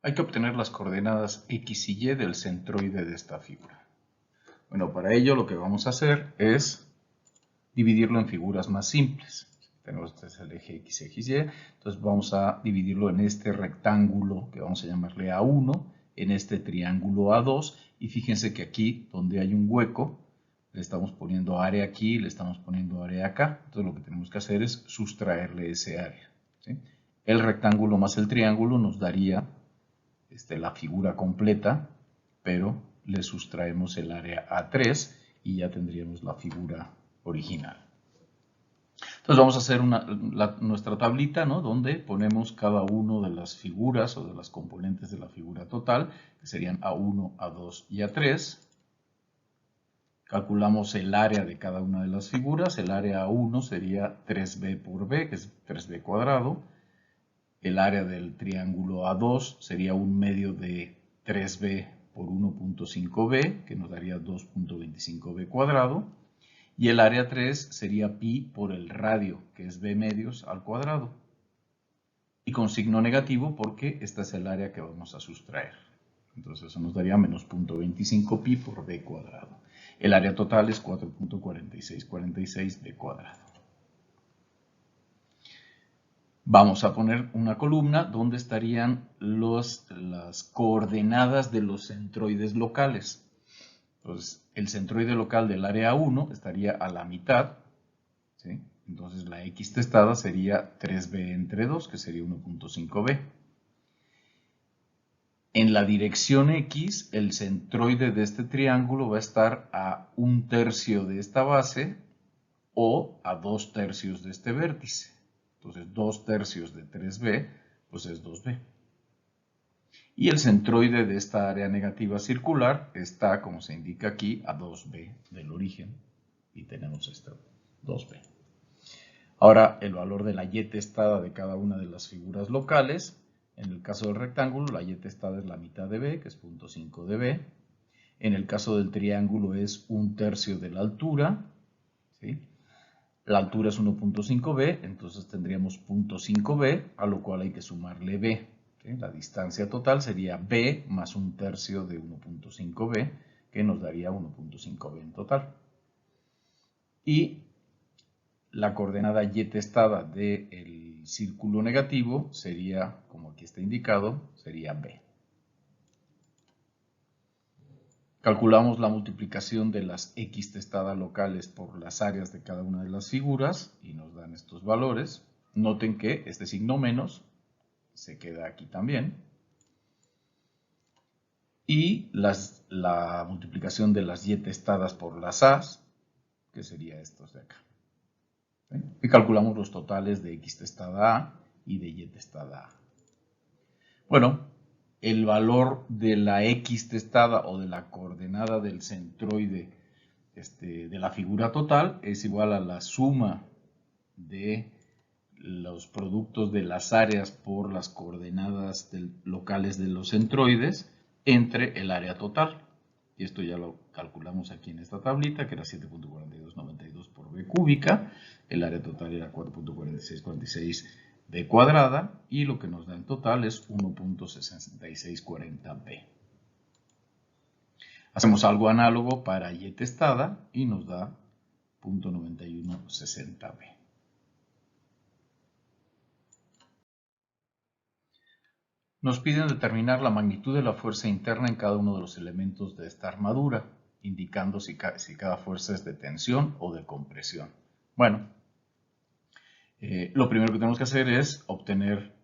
Hay que obtener las coordenadas X y Y del centroide de esta figura. Bueno, para ello lo que vamos a hacer es dividirlo en figuras más simples. Tenemos este el eje X, X, Y, entonces vamos a dividirlo en este rectángulo que vamos a llamarle A1, en este triángulo A2, y fíjense que aquí donde hay un hueco, le estamos poniendo área aquí, le estamos poniendo área acá, entonces lo que tenemos que hacer es sustraerle ese área, ¿sí? El rectángulo más el triángulo nos daría la figura completa, pero le sustraemos el área A3 y ya tendríamos la figura original. Entonces vamos a hacer nuestra tablita, ¿no? Donde ponemos cada una de las figuras o de las componentes de la figura total, que serían A1, A2 y A3. Calculamos el área de cada una de las figuras. El área A1 sería 3b por b, que es 3b cuadrado. El área del triángulo A2 sería 1/2 de 3b por 1.5b, que nos daría 2.25b cuadrado. Y el área 3 sería pi por el radio, que es b medios al cuadrado. Y con signo negativo porque esta es el área que vamos a sustraer. Entonces eso nos daría menos 0.25 pi por b cuadrado. El área total es 4.4646 b cuadrado. Vamos a poner una columna donde estarían las coordenadas de los centroides locales. Entonces, el centroide local del área 1 estaría a la mitad, ¿sí? Entonces la X testada sería 3b entre 2, que sería 1.5b. En la dirección X, el centroide de este triángulo va a estar a 1/3 de esta base o a 2/3 de este vértice. Entonces 2/3 de 3b, pues es 2b. Y el centroide de esta área negativa circular está, como se indica aquí, a 2b del origen. Y tenemos esto, 2b. Ahora, el valor de la y testada de cada una de las figuras locales. En el caso del rectángulo, la y testada es la mitad de b, que es 0.5 de b. En el caso del triángulo es 1/3 de la altura, ¿sí? La altura es 1.5b, entonces tendríamos 0.5b, a lo cual hay que sumarle b. ¿Sí? La distancia total sería b más 1/3 de 1.5b, que nos daría 1.5b en total. Y la coordenada y testada del círculo negativo sería, como aquí está indicado, sería b. Calculamos la multiplicación de las X testadas locales por las áreas de cada una de las figuras y nos dan estos valores. Noten que este signo menos se queda aquí también. Y la multiplicación de las Y testadas por las A's, que sería estos de acá. ¿Sí? Y calculamos los totales de X testada A y de Y testada A. Bueno, el valor de la X testada o de la coordenada del centroide de la figura total es igual a la suma de los productos de las áreas por las coordenadas locales de los centroides entre el área total. Y esto ya lo calculamos aquí en esta tablita, que era 7.4292 por b cúbica. El área total era 4.4646 b cuadrada. Y lo que nos da en total es 1.6640b. Hacemos algo análogo para y testada y nos da 0.9160b. Nos piden determinar la magnitud de la fuerza interna en cada uno de los elementos de esta armadura, indicando si cada fuerza es de tensión o de compresión. Bueno, lo primero que tenemos que hacer es obtener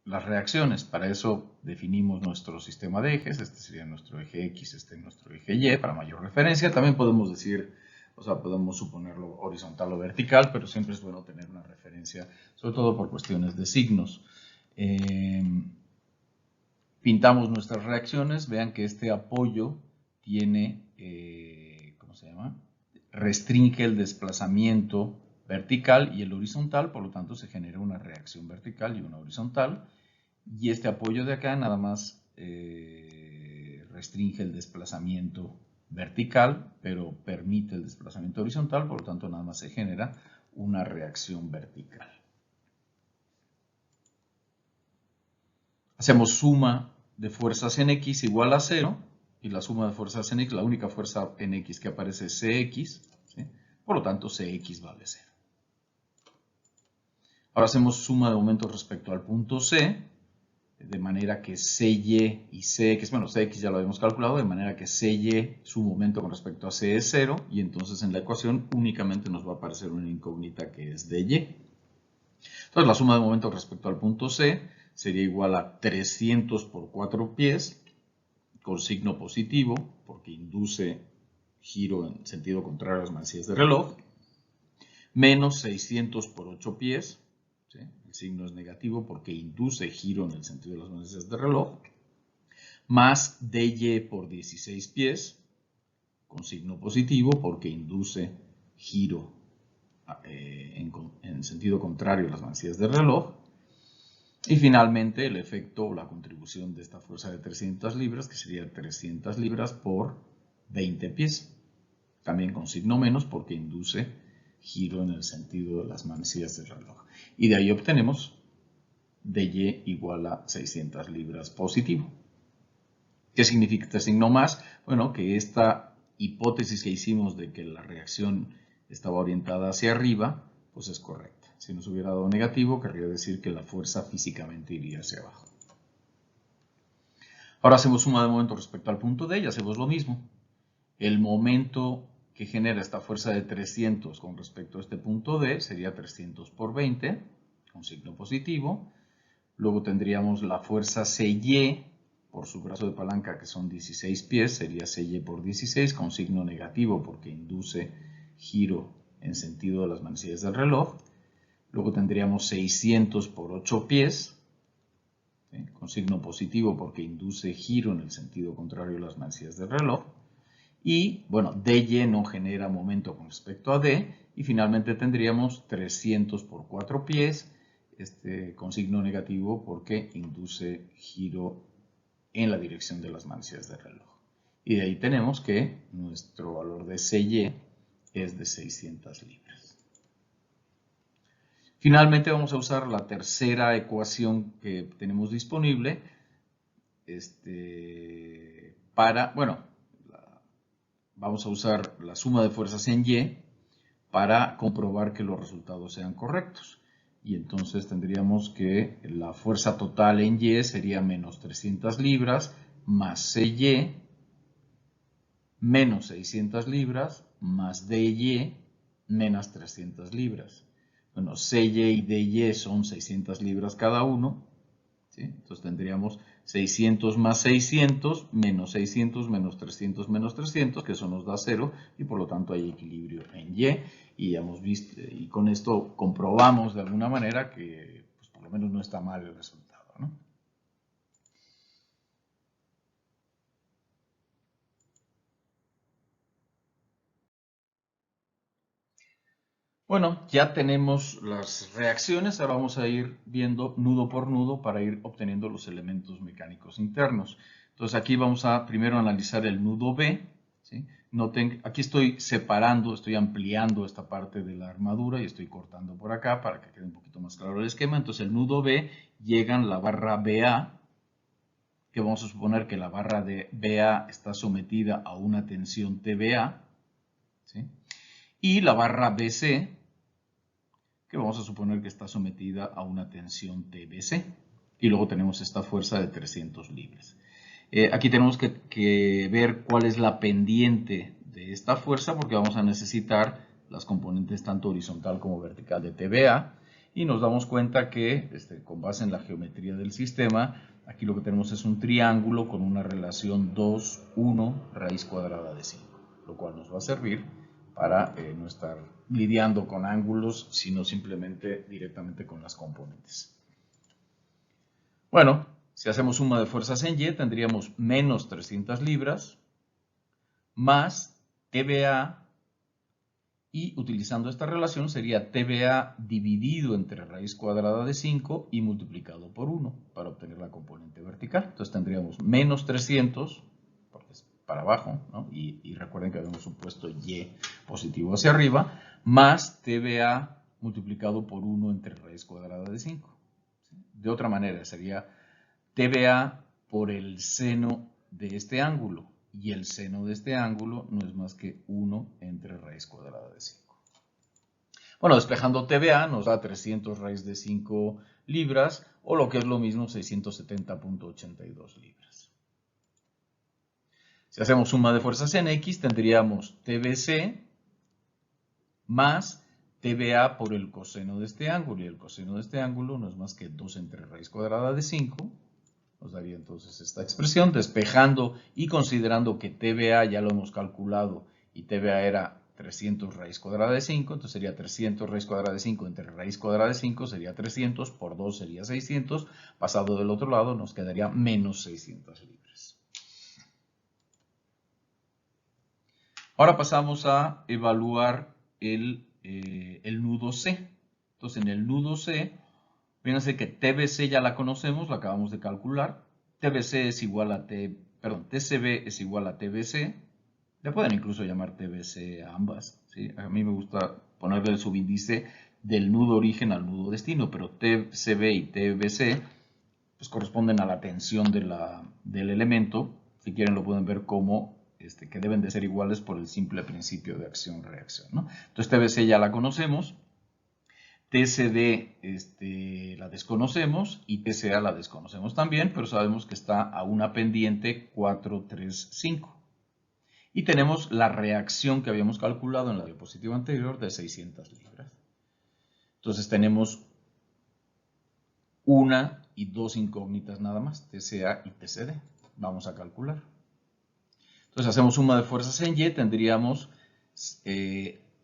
las reacciones. Para eso definimos nuestro sistema de ejes. Este sería nuestro eje X, este es nuestro eje Y, para mayor referencia. También podemos decir, podemos suponerlo horizontal o vertical, pero siempre es bueno tener una referencia, sobre todo por cuestiones de signos. Pintamos nuestras reacciones. Vean que este apoyo tiene, ¿cómo se llama? Restringe el desplazamiento vertical y el horizontal, por lo tanto se genera una reacción vertical y una horizontal. Y este apoyo de acá nada más restringe el desplazamiento vertical, pero permite el desplazamiento horizontal, por lo tanto nada más se genera una reacción vertical. Hacemos suma de fuerzas en X igual a 0, y la suma de fuerzas en X, la única fuerza en X que aparece es Cx, ¿sí? Por lo tanto Cx vale 0. Ahora hacemos suma de momentos respecto al punto C, de manera que Cy y Cx, bueno, Cx ya lo habíamos calculado, de manera que Cy, su momento con respecto a C es 0, y entonces en la ecuación únicamente nos va a aparecer una incógnita que es dy. Entonces la suma de momentos respecto al punto C sería igual a 300 por 4 pies, con signo positivo, porque induce giro en sentido contrario a las manecillas del reloj, menos 600 por 8 pies, ¿sí? El signo es negativo porque induce giro en el sentido de las manecillas del reloj, más dy por 16 pies, con signo positivo porque induce giro en sentido contrario a las manecillas del reloj. Y finalmente el efecto o la contribución de esta fuerza de 300 libras, que sería 300 libras por 20 pies. También con signo menos porque induce giro en el sentido de las manecillas del reloj. Y de ahí obtenemos dy igual a 600 libras positivo. ¿Qué significa este signo más? Bueno, que esta hipótesis que hicimos de que la reacción estaba orientada hacia arriba, pues es correcta. Si nos hubiera dado negativo, querría decir que la fuerza físicamente iría hacia abajo. Ahora hacemos suma de momento respecto al punto D y hacemos lo mismo. El momento que genera esta fuerza de 300 con respecto a este punto D sería 300 por 20, con signo positivo. Luego tendríamos la fuerza Cy por su brazo de palanca, que son 16 pies, sería Cy por 16, con signo negativo porque induce giro en sentido de las manecillas del reloj. Luego tendríamos 600 por 8 pies, ¿sí? Con signo positivo porque induce giro en el sentido contrario a las manecillas del reloj. Y, bueno, dy no genera momento con respecto a d. Y finalmente tendríamos 300 por 4 pies, con signo negativo porque induce giro en la dirección de las manecillas del reloj. Y de ahí tenemos que nuestro valor de Cy es de 600 libras. Finalmente vamos a usar la tercera ecuación que tenemos disponible vamos a usar la suma de fuerzas en Y para comprobar que los resultados sean correctos. Y entonces tendríamos que la fuerza total en Y sería menos 300 libras más Cy menos 600 libras más dy menos 300 libras. Bueno, Cy y dy son 600 libras cada uno, ¿sí? Entonces tendríamos 600 más 600 menos 600 menos 300, que eso nos da 0, y por lo tanto hay equilibrio en Y. Y hemos visto, y con esto comprobamos de alguna manera que pues, por lo menos no está mal el resultado, ¿no? Bueno, ya tenemos las reacciones, ahora vamos a ir viendo nudo por nudo para ir obteniendo los elementos mecánicos internos. Entonces aquí vamos a primero analizar el nudo B, ¿sí? Noten, aquí estoy separando, estoy ampliando esta parte de la armadura y estoy cortando por acá para que quede un poquito más claro el esquema. Entonces el nudo B llega en la barra BA, que vamos a suponer que la barra de BA está sometida a una tensión TBA, ¿sí? Y la barra BC, que vamos a suponer que está sometida a una tensión TBC. Y luego tenemos esta fuerza de 300 libras. Aquí tenemos que ver cuál es la pendiente de esta fuerza, porque vamos a necesitar las componentes tanto horizontal como vertical de TBA. Y nos damos cuenta que, con base en la geometría del sistema, aquí lo que tenemos es un triángulo con una relación 2, 1, raíz cuadrada de 5, lo cual nos va a servir para no estar lidiando con ángulos, sino simplemente directamente con las componentes. Bueno, si hacemos suma de fuerzas en Y, tendríamos menos 300 libras más TBA, y utilizando esta relación sería TBA dividido entre raíz cuadrada de 5 y multiplicado por 1 para obtener la componente vertical. Entonces tendríamos menos 300, porque es para abajo, ¿no? Y recuerden que habíamos supuesto Y positivo hacia arriba, más TBA multiplicado por 1 entre raíz cuadrada de 5. De otra manera sería TBA por el seno de este ángulo. Y el seno de este ángulo no es más que 1 entre raíz cuadrada de 5. Bueno, despejando TBA nos da 300 raíz de 5 libras, o lo que es lo mismo, 670.82 libras. Si hacemos suma de fuerzas en X, tendríamos TBC más TBA por el coseno de este ángulo, y el coseno de este ángulo no es más que 2 entre raíz cuadrada de 5. Nos daría entonces esta expresión, despejando y considerando que TBA ya lo hemos calculado y TBA era 300 raíz cuadrada de 5, entonces sería 300 raíz cuadrada de 5 entre raíz cuadrada de 5 sería 300, por 2 sería 600, pasado del otro lado nos quedaría menos 600 libras. Ahora pasamos a evaluar el nudo C. Entonces en el nudo C, fíjense que TBC ya la conocemos, la acabamos de calcular. TBC es igual a TCB es igual a TBC. Le pueden incluso llamar TBC a ambas, ¿sí? A mí me gusta ponerle el subíndice del nudo origen al nudo destino, pero TCB y TBC pues, corresponden a la tensión del elemento. Si quieren lo pueden ver como que deben de ser iguales por el simple principio de acción-reacción, ¿no? Entonces TBC ya la conocemos. TCD la desconocemos y TCA la desconocemos también, pero sabemos que está a una pendiente 4, 3, 5. Y tenemos la reacción que habíamos calculado en la diapositiva anterior de 600 libras. Entonces tenemos una y dos incógnitas nada más, TCA y TCD. Vamos a calcular. Entonces hacemos suma de fuerzas en Y, tendríamos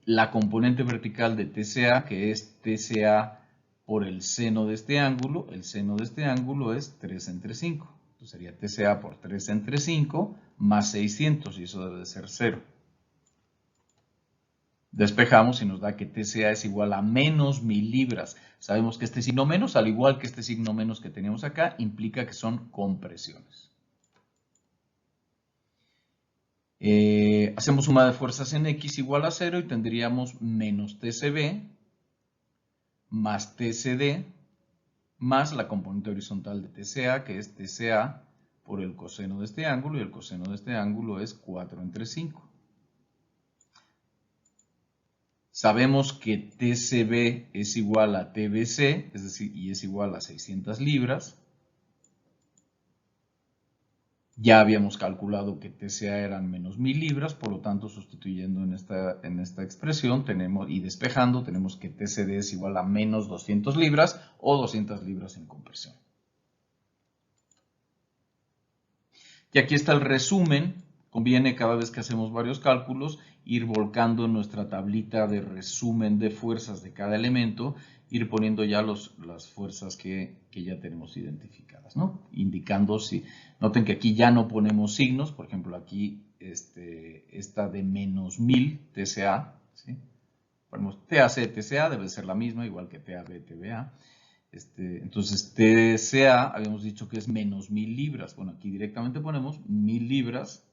la componente vertical de TCA, que es TCA por el seno de este ángulo. El seno de este ángulo es 3 entre 5. Entonces sería TCA por 3 entre 5 más 600, y eso debe de ser 0. Despejamos y nos da que TCA es igual a menos 1000 libras. Sabemos que este signo menos, al igual que este signo menos que teníamos acá, implica que son compresiones. Hacemos suma de fuerzas en X igual a 0 y tendríamos menos TCB más TCD más la componente horizontal de TCA, que es TCA por el coseno de este ángulo, y el coseno de este ángulo es 4 entre 5. Sabemos que TCB es igual a TBC, es decir, y es igual a 600 libras. Ya habíamos calculado que TCA eran menos 1000 libras, por lo tanto, sustituyendo en esta expresión y despejando, tenemos que TCD es igual a menos 200 libras o 200 libras en compresión. Y aquí está el resumen. Conviene cada vez que hacemos varios cálculos ir volcando en nuestra tablita de resumen de fuerzas de cada elemento, ir poniendo ya las fuerzas que ya tenemos identificadas, ¿no? Indicando si, noten que aquí ya no ponemos signos, por ejemplo aquí esta de menos 1000 TCA, ¿sí? Ponemos TAC, TCA, debe ser la misma, igual que TAB, TBA. Entonces TCA habíamos dicho que es menos 1000 libras. Bueno, aquí directamente ponemos 1000 libras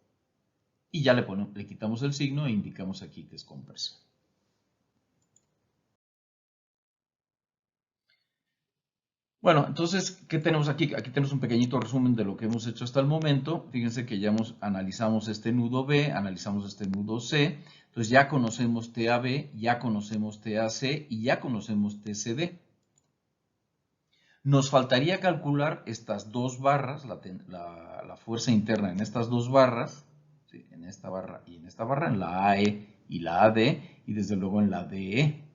y ya le quitamos el signo e indicamos aquí que es compresión. Bueno, entonces, ¿qué tenemos aquí? Aquí tenemos un pequeñito resumen de lo que hemos hecho hasta el momento. Fíjense que ya analizamos este nudo B, analizamos este nudo C. Entonces ya conocemos TAB, ya conocemos TAC y ya conocemos TCD. Nos faltaría calcular estas dos barras, la fuerza interna en estas dos barras, ¿sí? En esta barra y en esta barra, en la AE y la AD, y desde luego en la DE.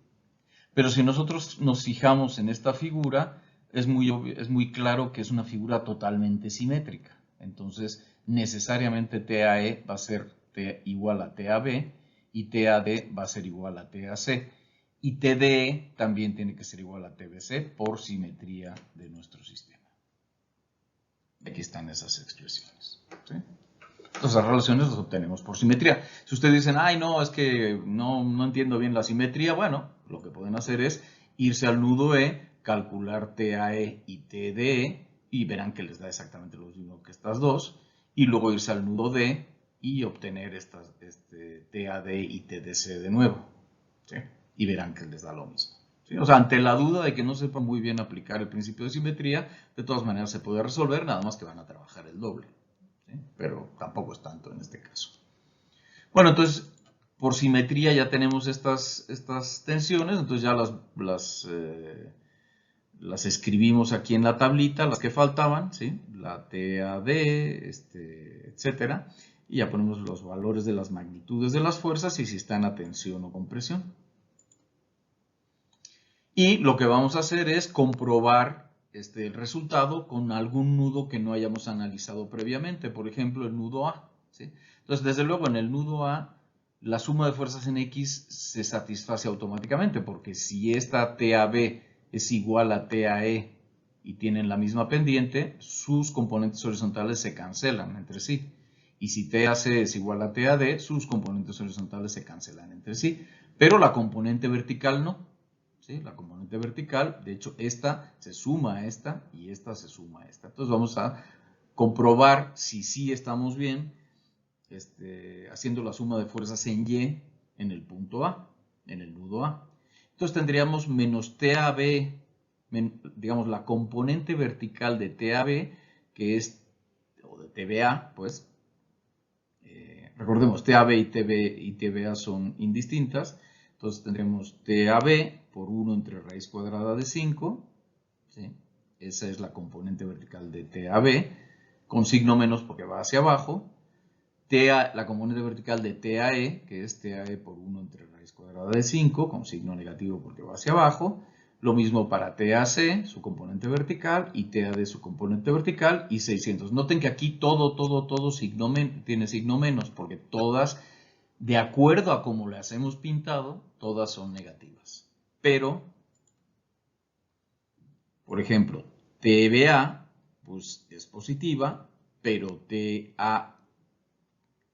Pero si nosotros nos fijamos en esta figura, es muy claro que es una figura totalmente simétrica. Entonces, necesariamente TAE va a ser igual a TAB y TAD va a ser igual a TAC. Y TDE también tiene que ser igual a TBC por simetría de nuestro sistema. Aquí están esas expresiones, ¿sí? Entonces las relaciones las obtenemos por simetría. Si ustedes dicen, ay no, es que no entiendo bien la simetría, bueno, lo que pueden hacer es irse al nudo E, calcular TAE y TDE y verán que les da exactamente lo mismo que estas dos, y luego irse al nudo D y obtener TAD y TDC de nuevo, ¿sí? Y verán que les da lo mismo, ¿sí? ¿sí? O sea, ante la duda de que no sepa muy bien aplicar el principio de simetría, de todas maneras se puede resolver, nada más que van a trabajar el doble, ¿sí? Pero tampoco es tanto en este caso. Bueno, entonces, por simetría ya tenemos estas tensiones, entonces ya las escribimos aquí en la tablita, las que faltaban, ¿sí? La TAD, etcétera, y ya ponemos los valores de las magnitudes de las fuerzas y si están a tensión o compresión. Y lo que vamos a hacer es comprobar el resultado con algún nudo que no hayamos analizado previamente, por ejemplo el nudo A, ¿sí? Entonces, desde luego en el nudo A, la suma de fuerzas en X se satisface automáticamente, porque si esta TAB es igual a TAE y tienen la misma pendiente, sus componentes horizontales se cancelan entre sí. Y si TAC es igual a TAD, sus componentes horizontales se cancelan entre sí. Pero la componente vertical no. ¿Sí? La componente vertical, de hecho, esta se suma a esta y esta se suma a esta. Entonces vamos a comprobar si sí estamos bien haciendo la suma de fuerzas en Y en el punto A, en el nudo A. Entonces tendríamos menos TAB, digamos la componente vertical de TAB, que es, o de TBA, pues, recordemos, TAB y TBA son indistintas, entonces tendremos TAB por 1 entre raíz cuadrada de 5, ¿sí? Esa es la componente vertical de TAB, con signo menos porque va hacia abajo. La componente vertical de TAE, que es TAE por 1 entre raíz cuadrada de 5, con signo negativo porque va hacia abajo. Lo mismo para TAC, su componente vertical, y TAD, su componente vertical, y 600. Noten que aquí todo tiene signo menos, porque todas, de acuerdo a cómo las hemos pintado, todas son negativas. Pero, por ejemplo, TBA, pues es positiva, pero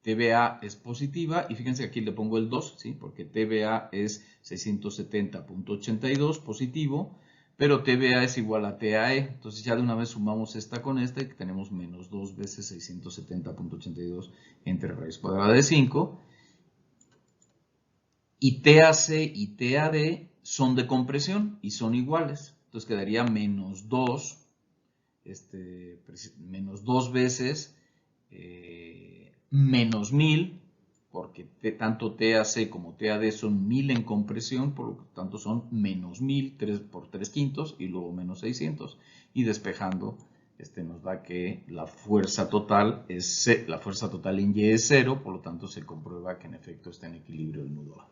TBA es positiva, y fíjense que aquí le pongo el 2, ¿sí? Porque TBA es 670.82 positivo, pero TBA es igual a TAE. Entonces ya de una vez sumamos esta con esta y tenemos menos 2 veces 670.82 entre raíz cuadrada de 5. Y TAC y TAD son de compresión y son iguales. Entonces quedaría menos 2, menos 2 veces menos 1000, porque tanto TAC como TAD son 1000 en compresión, por lo tanto son menos 1000, 3 por 3 quintos, y luego menos 600. Y despejando, nos da que la fuerza total en Y es 0, por lo tanto se comprueba que en efecto está en equilibrio el nudo A.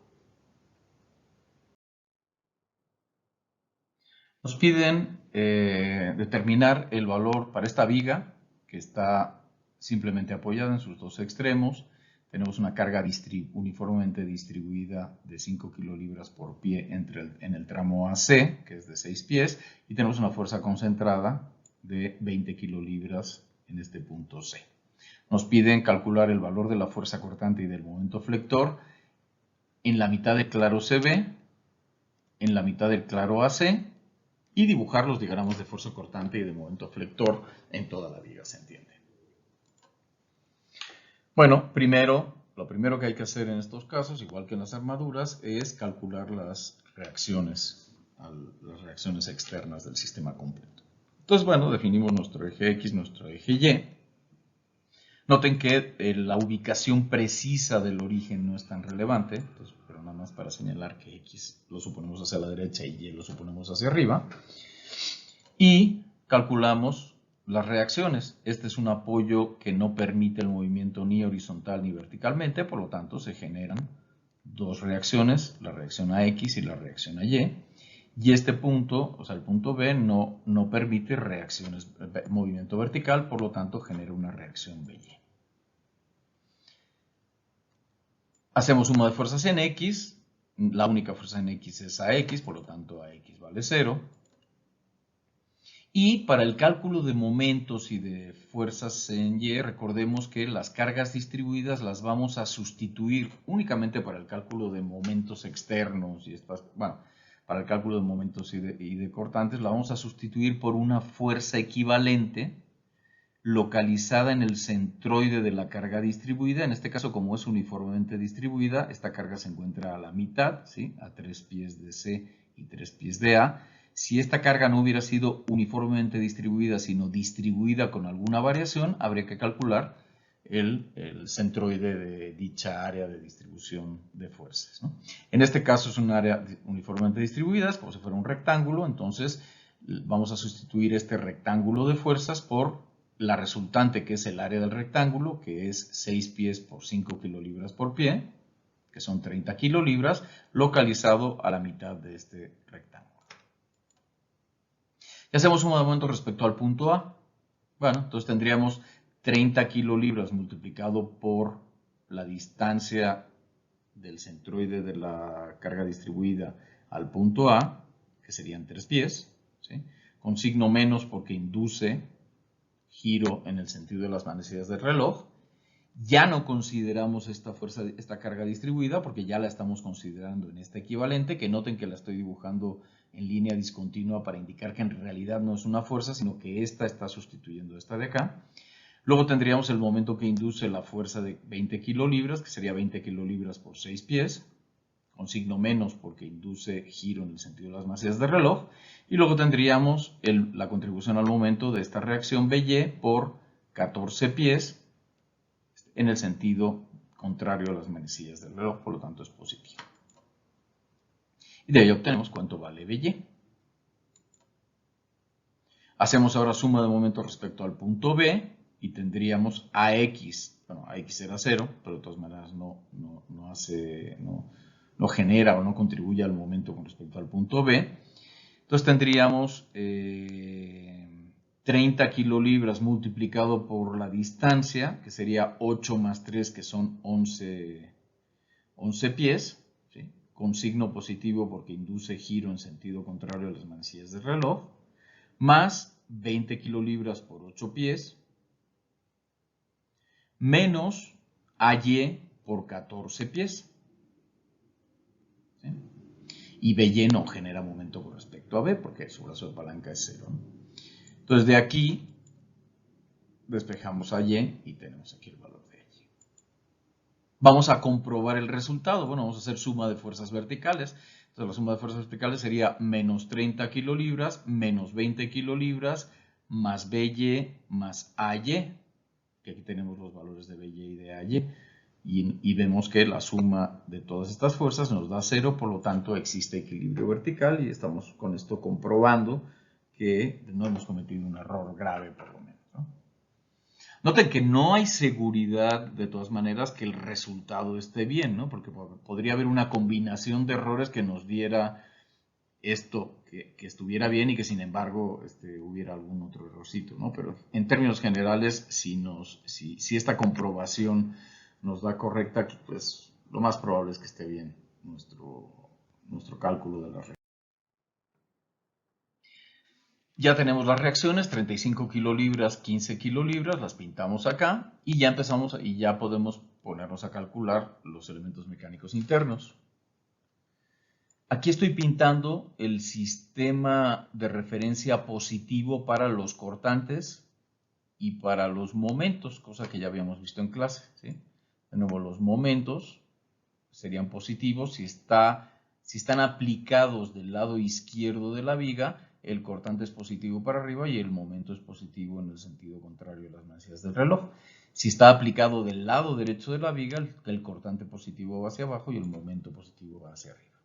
Nos piden determinar el valor para esta viga, que está simplemente apoyada en sus dos extremos. Tenemos una carga uniformemente distribuida de 5 kilolibras por pie en el tramo AC, que es de 6 pies, y tenemos una fuerza concentrada de 20 kilolibras en este punto C. Nos piden calcular el valor de la fuerza cortante y del momento flector en la mitad del claro CB, en la mitad del claro AC, y dibujar los diagramas de fuerza cortante y de momento flector en toda la viga, ¿se entiende? Bueno, lo primero que hay que hacer en estos casos, igual que en las armaduras, es calcular las reacciones externas del sistema completo. Entonces, bueno, definimos nuestro eje X, nuestro eje Y. Noten que la ubicación precisa del origen no es tan relevante, entonces, pero nada más para señalar que X lo suponemos hacia la derecha y Y lo suponemos hacia arriba. Y calculamos las reacciones. Este es un apoyo que no permite el movimiento ni horizontal ni verticalmente, por lo tanto se generan dos reacciones, la reacción a X y la reacción a Y. Y este punto, o sea, el punto B, no permite movimiento vertical, por lo tanto genera una reacción BY. Hacemos suma de fuerzas en X, la única fuerza en X es AX, por lo tanto AX vale 0. Y para el cálculo de momentos y de fuerzas en Y, recordemos que las cargas distribuidas las vamos a sustituir únicamente para el cálculo de momentos externos y para el cálculo de momentos y de cortantes, la vamos a sustituir por una fuerza equivalente localizada en el centroide de la carga distribuida. En este caso, como es uniformemente distribuida, esta carga se encuentra a la mitad, ¿sí? A 3 pies de C y 3 pies de A. Si esta carga no hubiera sido uniformemente distribuida, sino distribuida con alguna variación, habría que calcular el centroide de dicha área de distribución de fuerzas, ¿no? En este caso es un área uniformemente distribuida, es como si fuera un rectángulo, entonces vamos a sustituir este rectángulo de fuerzas por la resultante, que es el área del rectángulo, que es 6 pies por 5 kilolibras por pie, que son 30 kilolibras, localizado a la mitad de este rectángulo. Y hacemos un momento respecto al punto A. Bueno, entonces tendríamos 30 kilolibras multiplicado por la distancia del centroide de la carga distribuida al punto A, que serían 3 pies, ¿sí? Con signo menos porque induce giro en el sentido de las manecillas del reloj. Ya no consideramos esta carga distribuida porque ya la estamos considerando en este equivalente, que noten que la estoy dibujando en línea discontinua para indicar que en realidad no es una fuerza, sino que esta está sustituyendo esta de acá. Luego tendríamos el momento que induce la fuerza de 20 kilolibras, que sería 20 kilolibras por 6 pies, con signo menos porque induce giro en el sentido de las manecillas del reloj. Y luego tendríamos la contribución al momento de esta reacción BY por 14 pies, en el sentido contrario a las manecillas del reloj, por lo tanto es positivo. Y de ahí obtenemos cuánto vale BY. Hacemos ahora suma de momento respecto al punto B y tendríamos AX. Bueno, AX era 0, pero de todas maneras no genera o no contribuye al momento con respecto al punto B. Entonces tendríamos 30 kilolibras multiplicado por la distancia, que sería 8 más 3, que son 11 pies, ¿sí? Con signo positivo porque induce giro en sentido contrario a las manecillas del reloj, más 20 kilolibras por 8 pies, menos AY por 14 pies. ¿Sí? Y BY no genera momento con respecto a B porque su brazo de palanca es 0, ¿no? Entonces de aquí despejamos a Y y tenemos aquí el valor de Y. Vamos a comprobar el resultado. Bueno, vamos a hacer suma de fuerzas verticales. Entonces la suma de fuerzas verticales sería menos 30 kilolibras, menos 20 kilolibras, más BY, más AY, que aquí tenemos los valores de BY y de AY. Y vemos que la suma de todas estas fuerzas nos da 0, por lo tanto existe equilibrio vertical y estamos con esto comprobando que no hemos cometido un error grave por lo menos, ¿no? Noten que no hay seguridad de todas maneras que el resultado esté bien, ¿no? Porque podría haber una combinación de errores que nos diera esto que estuviera bien y que sin embargo hubiera algún otro errorcito, ¿no? Pero en términos generales, si esta comprobación nos da correcta, pues lo más probable es que esté bien nuestro cálculo de la reacción. Ya tenemos las reacciones, 35 kilolibras, 15 kilolibras, las pintamos acá y ya empezamos y ya podemos ponernos a calcular los elementos mecánicos internos. Aquí estoy pintando el sistema de referencia positivo para los cortantes y para los momentos, cosa que ya habíamos visto en clase, ¿sí? De nuevo, los momentos serían positivos si están aplicados del lado izquierdo de la viga. El cortante es positivo para arriba y el momento es positivo en el sentido contrario a las manecillas del reloj. Si está aplicado del lado derecho de la viga, el cortante positivo va hacia abajo y el momento positivo va hacia arriba.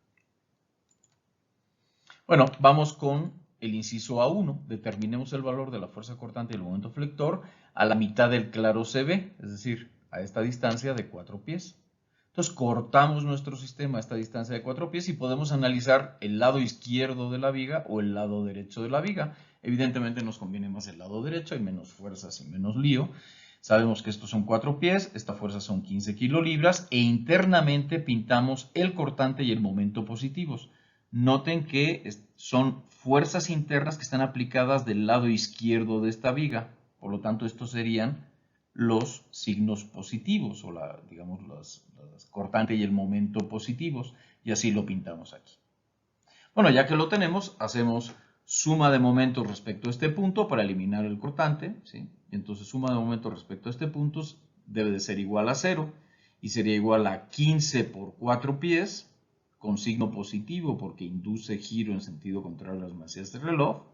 Bueno, vamos con el inciso A1. Determinemos el valor de la fuerza cortante y el momento flector a la mitad del claro CB, es decir, a esta distancia de 4 pies. Entonces cortamos nuestro sistema a esta distancia de 4 pies y podemos analizar el lado izquierdo de la viga o el lado derecho de la viga. Evidentemente nos conviene más el lado derecho, hay menos fuerzas y menos lío. Sabemos que estos son 4 pies, esta fuerza son 15 kilolibras e internamente pintamos el cortante y el momento positivos. Noten que son fuerzas internas que están aplicadas del lado izquierdo de esta viga. Por lo tanto, estos serían los signos positivos o digamos los cortante y el momento positivos, y así lo pintamos aquí. Bueno, ya que lo tenemos, hacemos suma de momentos respecto a este punto para eliminar el cortante, ¿sí? Entonces suma de momentos respecto a este punto debe de ser igual a 0 y sería igual a 15 por 4 pies con signo positivo porque induce giro en sentido contrario a las manecillas del reloj.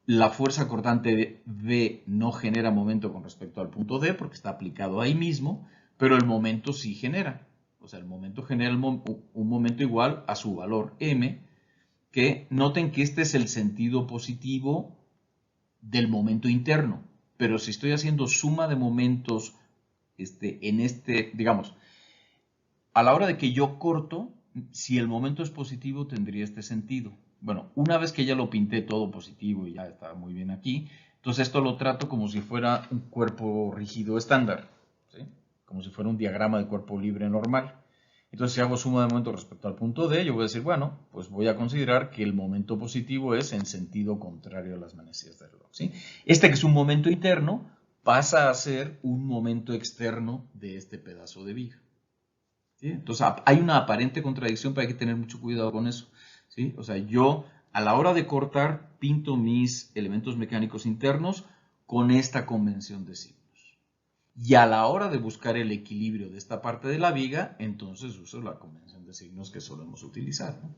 La fuerza cortante V no genera momento con respecto al punto D porque está aplicado ahí mismo, pero el momento sí genera. O sea, el momento genera un momento igual a su valor M, que noten que este es el sentido positivo del momento interno. Pero si estoy haciendo suma de momentos digamos, a la hora de que yo corto, si el momento es positivo, tendría este sentido. Bueno, una vez que ya lo pinté todo positivo y ya está muy bien aquí, entonces esto lo trato como si fuera un cuerpo rígido estándar, ¿sí? Como si fuera un diagrama de cuerpo libre normal. Entonces, si hago suma de momentos respecto al punto D, yo voy a decir, bueno, pues voy a considerar que el momento positivo es en sentido contrario a las manecillas del reloj, ¿sí? Este que es un momento interno pasa a ser un momento externo de este pedazo de viga. ¿Sí? Entonces, hay una aparente contradicción, pero hay que tener mucho cuidado con eso, ¿sí? O sea, yo a la hora de cortar pinto mis elementos mecánicos internos con esta convención de signos. Y a la hora de buscar el equilibrio de esta parte de la viga, entonces uso la convención de signos que solemos utilizar, ¿no?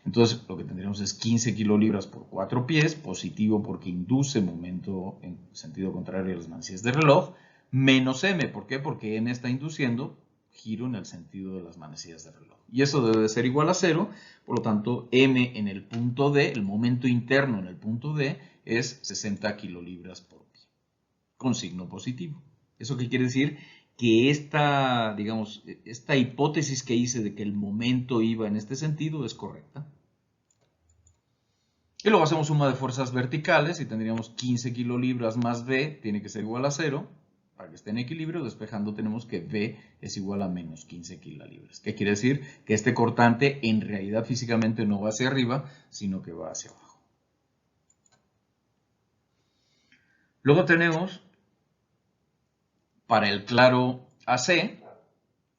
Entonces, lo que tendríamos es 15 kilolibras por 4 pies, positivo porque induce momento en sentido contrario a las manecillas del reloj, menos m. ¿Por qué? Porque m está induciendo giro en el sentido de las manecillas del reloj. Y eso debe de ser igual a 0, por lo tanto, m en el punto D, el momento interno en el punto D, es 60 kilolibras por pie, con signo positivo. ¿Eso qué quiere decir? Que digamos, esta hipótesis que hice de que el momento iba en este sentido es correcta. Y luego hacemos suma de fuerzas verticales y tendríamos 15 kilolibras más V tiene que ser igual a 0 para que esté en equilibrio. Despejando tenemos que V es igual a menos 15 kilolibras. ¿Qué quiere decir? Que este cortante en realidad físicamente no va hacia arriba, sino que va hacia abajo. Luego tenemos para el claro AC,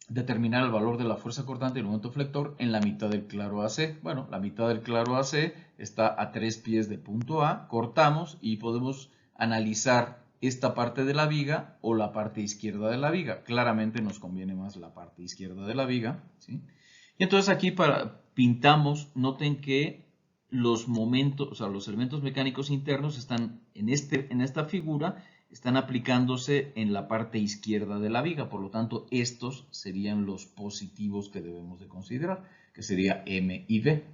determinar el valor de la fuerza cortante y el momento flector en la mitad del claro AC. Bueno, la mitad del claro AC está a 3 pies del punto A, cortamos y podemos analizar esta parte de la viga o la parte izquierda de la viga. Claramente nos conviene más la parte izquierda de la viga, ¿sí? Y entonces aquí pintamos, noten que los momentos, o sea, los elementos mecánicos internos están en esta figura, están aplicándose en la parte izquierda de la viga, por lo tanto estos serían los positivos que debemos de considerar, que sería M y V.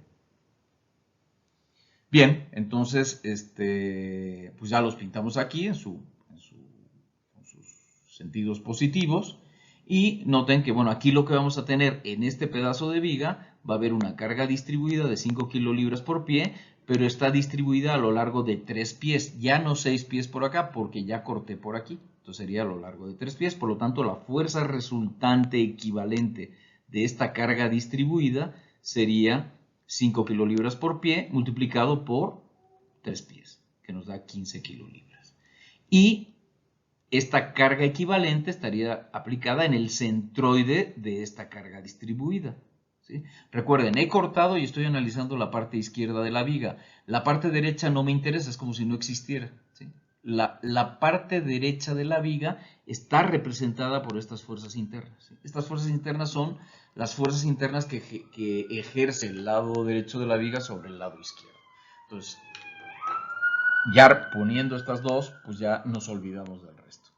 Bien, entonces pues ya los pintamos aquí en sus sentidos positivos y noten que bueno, aquí lo que vamos a tener en este pedazo de viga va a haber una carga distribuida de 5 kilolibras por pie, pero está distribuida a lo largo de 3 pies, ya no 6 pies por acá porque ya corté por aquí, entonces sería a lo largo de 3 pies, por lo tanto la fuerza resultante equivalente de esta carga distribuida sería 5 kilolibras por pie multiplicado por 3 pies, que nos da 15 kilolibras. Y esta carga equivalente estaría aplicada en el centroide de esta carga distribuida, ¿sí? Recuerden, he cortado y estoy analizando la parte izquierda de la viga. La parte derecha no me interesa, es como si no existiera, ¿sí? La parte derecha de la viga está representada por estas fuerzas internas, ¿sí? Estas fuerzas internas son las fuerzas internas que ejerce el lado derecho de la viga sobre el lado izquierdo. Entonces, ya poniendo estas dos, pues ya nos olvidamos del resto.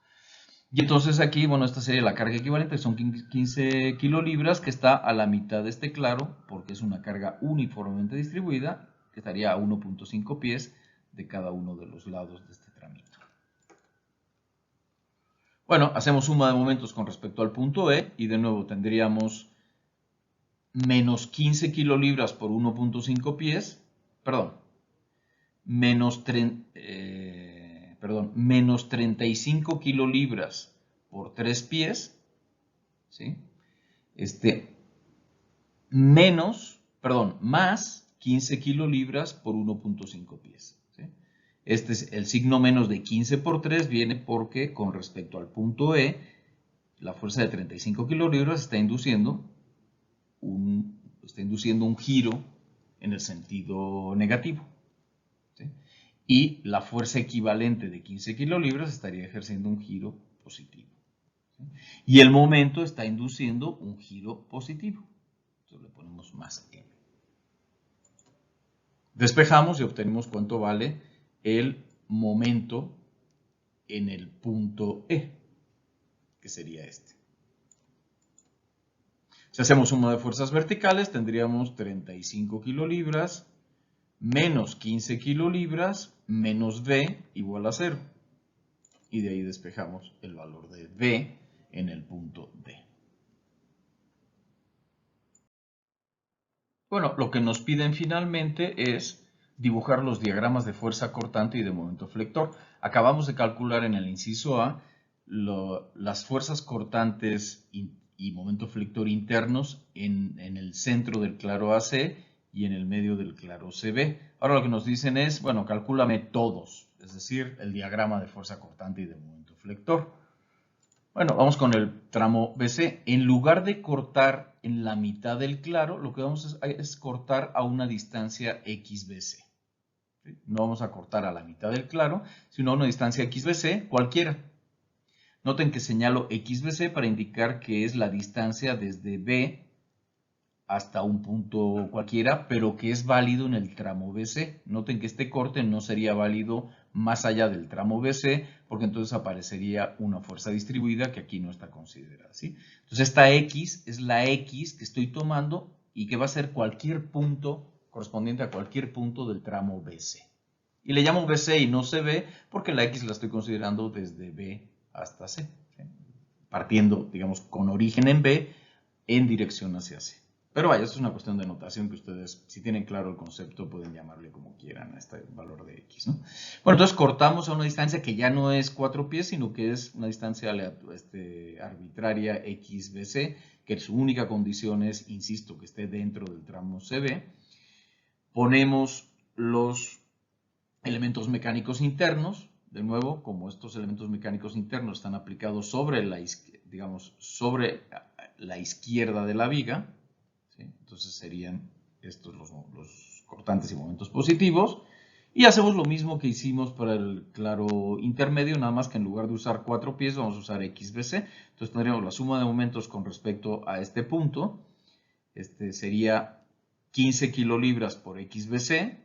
Y entonces aquí, bueno, esta sería la carga equivalente, son 15 kilolibras, que está a la mitad de este claro, porque es una carga uniformemente distribuida, que estaría a 1.5 pies de cada uno de los lados de este tramito. Bueno, hacemos suma de momentos con respecto al punto E, y de nuevo tendríamos menos 15 kilolibras por 1.5 pies, perdón, menos 35 kilolibras por 3 pies, ¿sí? Más 15 kilolibras por 1.5 pies, ¿sí? Este es el signo menos de 15 por 3, viene porque con respecto al punto E, la fuerza de 35 kilolibras está induciendo un giro en el sentido negativo, ¿sí? Y la fuerza equivalente de 15 kilolibras estaría ejerciendo un giro positivo, ¿sí? Y el momento está induciendo un giro positivo. Entonces le ponemos tenemos más m. Despejamos y obtenemos cuánto vale el momento en el punto E, que sería este. Si hacemos suma de fuerzas verticales, tendríamos 35 kilolibras menos 15 kilolibras menos V igual a 0. Y de ahí despejamos el valor de V en el punto D. Bueno, lo que nos piden finalmente es dibujar los diagramas de fuerza cortante y de momento flector. Acabamos de calcular en el inciso A las fuerzas cortantes y momento flector internos en el centro del claro AC y en el medio del claro CB. Ahora lo que nos dicen es, bueno, calcúlame todos, es decir, el diagrama de fuerza cortante y de momento flector. Bueno, vamos con el tramo BC. En lugar de cortar en la mitad del claro, lo que vamos a es cortar a una distancia XBC. ¿Sí? No vamos a cortar a la mitad del claro, sino a una distancia XBC cualquiera. Noten que señalo XBC para indicar que es la distancia desde B hasta un punto cualquiera, pero que es válido en el tramo BC. Noten que este corte no sería válido más allá del tramo BC, porque entonces aparecería una fuerza distribuida que aquí no está considerada, ¿sí? Entonces esta X es la X que estoy tomando y que va a ser cualquier punto correspondiente a cualquier punto del tramo BC. Y le llamo BC y no CB porque la X la estoy considerando desde B hasta C, ¿sí? Partiendo, digamos, con origen en B en dirección hacia C. Pero vaya, esto es una cuestión de notación que ustedes, si tienen claro el concepto, pueden llamarle como quieran a este valor de X, ¿no? Bueno, entonces cortamos a una distancia que ya no es 4 pies, sino que es una distancia arbitraria XBC, que su única condición es, insisto, que esté dentro del tramo CB. Ponemos los elementos mecánicos internos. De nuevo, como estos elementos mecánicos internos están aplicados sobre la izquierda de la viga, ¿sí? Entonces serían estos los cortantes y momentos positivos. Y hacemos lo mismo que hicimos para el claro intermedio, nada más que en lugar de usar 4 pies vamos a usar XBC. Entonces tendríamos la suma de momentos con respecto a este punto. Sería 15 kilolibras por XBC,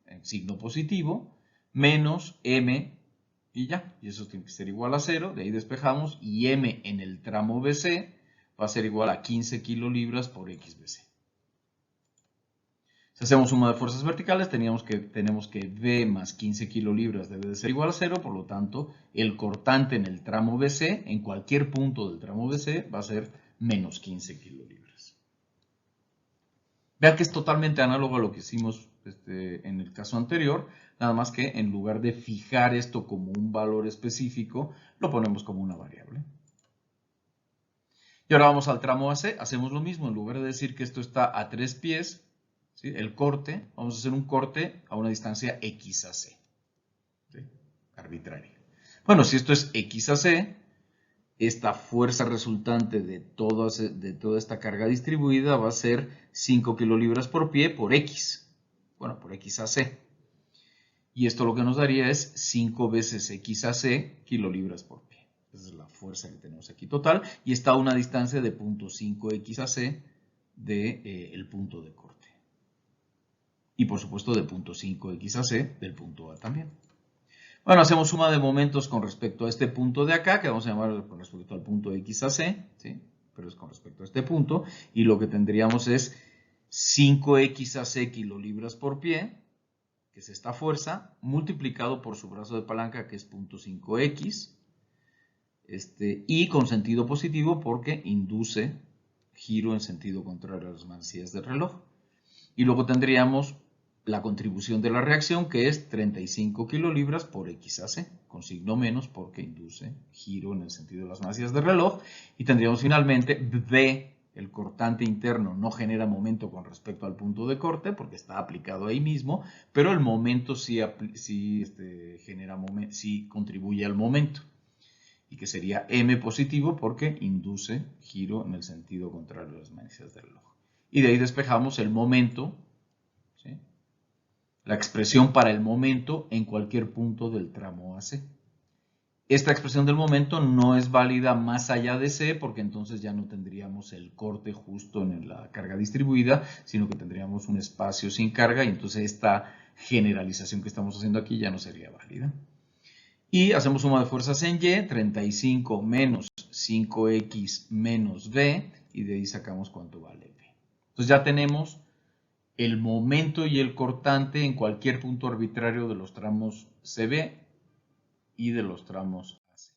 en signo positivo, menos M y ya. Y eso tiene que ser igual a 0. De ahí despejamos y M en el tramo BC va a ser igual a 15 kilolibras por XBC. Si hacemos suma de fuerzas verticales, tenemos que V más 15 kilolibras debe de ser igual a 0, por lo tanto, el cortante en el tramo BC, en cualquier punto del tramo BC, va a ser menos 15 kilolibras. Vean que es totalmente análogo a lo que hicimos en el caso anterior, nada más que en lugar de fijar esto como un valor específico, lo ponemos como una variable. Y ahora vamos al tramo AC, hacemos lo mismo, en lugar de decir que esto está a 3 pies, ¿sí? El corte, vamos a hacer un corte a una distancia XAC, ¿sí? Arbitraria. Bueno, si esto es XAC, esta fuerza resultante de toda esta carga distribuida va a ser 5 kilolibras por pie por X, bueno, por XAC. Y esto lo que nos daría es 5 veces XAC kilolibras por pie. Esa es la fuerza que tenemos aquí total. Y está a una distancia de 0.5 XAC del punto de corte. Y por supuesto de 0.5 XAC del punto A también. Bueno, hacemos suma de momentos con respecto a este punto de acá, que vamos a llamar con respecto al punto XAC, ¿sí? Pero es con respecto a este punto. Y lo que tendríamos es 5 XAC kilolibras por pie, que es esta fuerza, multiplicado por su brazo de palanca, que es 0.5x, y con sentido positivo porque induce giro en sentido contrario a las manecillas del reloj. Y luego tendríamos la contribución de la reacción, que es 35 kilolibras por XAC, con signo menos porque induce giro en el sentido de las manecillas del reloj. Y tendríamos finalmente V, el cortante interno, no genera momento con respecto al punto de corte porque está aplicado ahí mismo, pero el momento sí contribuye al momento. Y que sería M positivo porque induce giro en el sentido contrario a las manecillas del reloj. Y de ahí despejamos el momento, ¿sí? La expresión para el momento en cualquier punto del tramo AC. Esta expresión del momento no es válida más allá de C, porque entonces ya no tendríamos el corte justo en la carga distribuida, sino que tendríamos un espacio sin carga y entonces esta generalización que estamos haciendo aquí ya no sería válida. Y hacemos suma de fuerzas en Y, 35 menos 5X menos B, y de ahí sacamos cuánto vale B. Entonces ya tenemos el momento y el cortante en cualquier punto arbitrario de los tramos CB y de los tramos AC.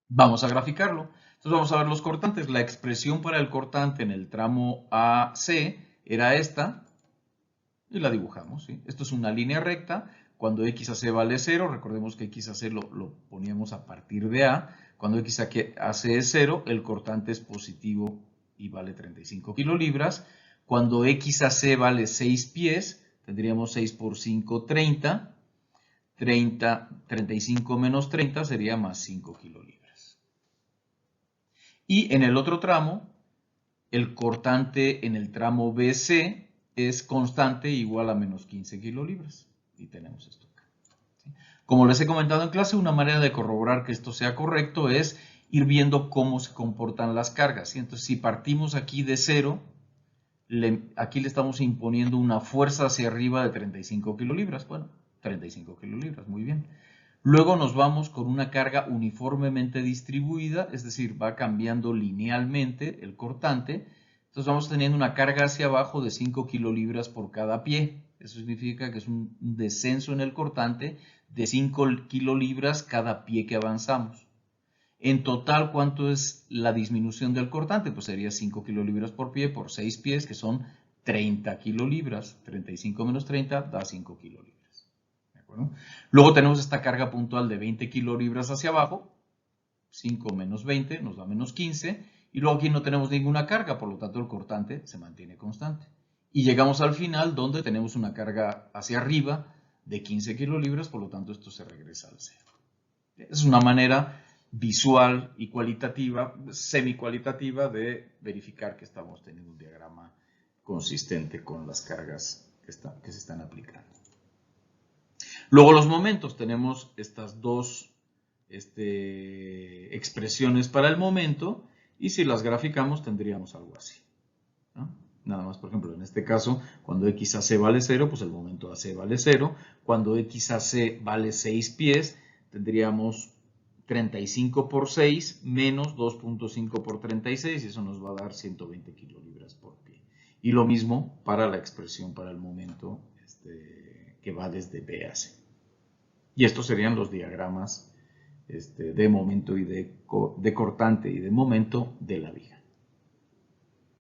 Vamos a graficarlo. Entonces vamos a ver los cortantes. La expresión para el cortante en el tramo AC era esta, y la dibujamos, ¿sí? Esto es una línea recta. Cuando x a c vale 0, recordemos que x a c lo poníamos a partir de a. Cuando x a c es 0, el cortante es positivo y vale 35 kilolibras. Cuando x a c vale 6 pies, tendríamos 6 por 5, 30. 35 menos 30 sería más 5 kilolibras. Y en el otro tramo, el cortante en el tramo BC es constante igual a menos 15 kilolibras. Y tenemos esto acá. Como les he comentado en clase, una manera de corroborar que esto sea correcto es ir viendo cómo se comportan las cargas. Entonces, si partimos aquí de 0, aquí le estamos imponiendo una fuerza hacia arriba de 35 kilolibras. Bueno, 35 kilolibras, muy bien. Luego nos vamos con una carga uniformemente distribuida, es decir, va cambiando linealmente el cortante. Entonces vamos teniendo una carga hacia abajo de 5 kilolibras por cada pie. Eso significa que es un descenso en el cortante de 5 kilolibras cada pie que avanzamos. En total, ¿cuánto es la disminución del cortante? Pues sería 5 kilolibras por pie por 6 pies, que son 30 kilolibras. 35 menos 30 da 5 kilolibras. Luego tenemos esta carga puntual de 20 kilolibras hacia abajo, 5 menos 20 nos da menos 15, y luego aquí no tenemos ninguna carga, por lo tanto el cortante se mantiene constante. Y llegamos al final donde tenemos una carga hacia arriba de 15 kilolibras, por lo tanto esto se regresa al cero. Es una manera visual y cualitativa, semi-cualitativa, de verificar que estamos teniendo un diagrama consistente con las cargas que se están aplicando. Luego los momentos, tenemos estas dos expresiones para el momento, y si las graficamos tendríamos algo así, ¿no? Nada más, por ejemplo, en este caso, cuando x a c vale 0, pues el momento AC vale 0. Cuando x a c vale 6 pies, tendríamos 35 por 6 menos 2.5 por 36, y eso nos va a dar 120 kilolibras por pie. Y lo mismo para la expresión para el momento que va desde B a C. Y estos serían los diagramas de momento y de cortante y de momento de la viga.